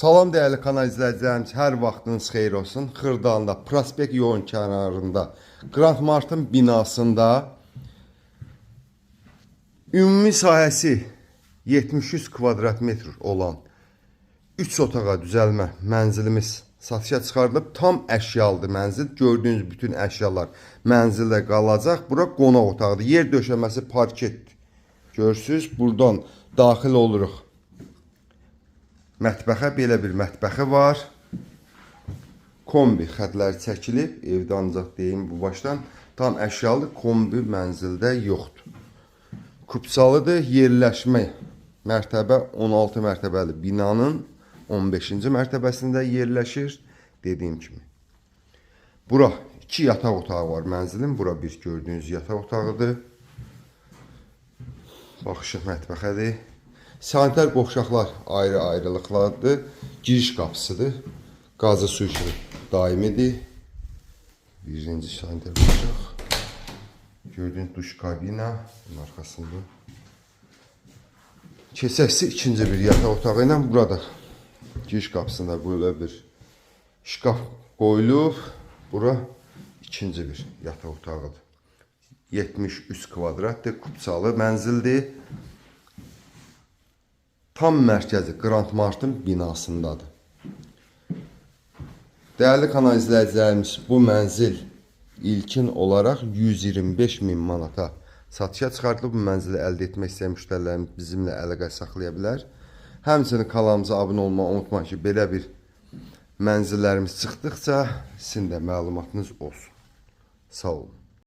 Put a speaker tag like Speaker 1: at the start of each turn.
Speaker 1: Salam dəyərli kanal izləyicilərimiz, hər vaxtınız xeyir olsun. Xırdalanda, Prospekt yolun kənarında, Grand Martın binasında ümumi sahəsi 70-100 kvadrat metr olan 3 otağa düzəlmə mənzilimiz satışa çıxarılıb. Tam əşyalıdır mənzil. Gördüyünüz bütün əşyalar mənzildə qalacaq. Bura qonaq otağıdır. Yer döşəməsi parketdir. Görürsünüz, buradan daxil oluruq. Mətbəxə, belə bir mətbəxi var. Kombi xətləri çəkilib. Evdə ancaq deyim bu başdan. Tam əşyalı kombi mənzildə yoxdur. Kupsalıdır. Yerləşmə mərtəbə 16 mərtəbəli binanın 15-ci mərtəbəsində yerləşir. Dediyim kimi. Bura 2 yataq otağı var mənzilin. Bura bir gördüyünüz yataq otağıdır. Baxışı mətbəxədir. Sanitar qovşaqlar ayrı-ayrılıqlardır. Giriş qapısıdır. Qazı su işığı daimidir. Birinci sanitar qovşaq. Gördüyünüz duş kabina. Bunun arxasında. Keçəsi ikinci bir yataq otağı ilə burada. Giriş qapısında böyle bir şkaf qoyulub. Bura ikinci bir yataq otağıdır. 73 kvadratdır. Kupsalı mənzildir. Tam mərkəzi Grand Martın binasındadır. Dəyərli kanal izləyicilərimiz, bu mənzil ilkin olaraq 125 min manata satışa çıxartılıb. Bu mənzili əldə etmək istəyən müştərilərimiz bizimlə əlaqə saxlaya bilər. Həmçinin kanalımıza abunə olmağı unutmayın ki, belə bir mənzillərimiz çıxdıqca sizin də məlumatınız olsun. Sağ olun.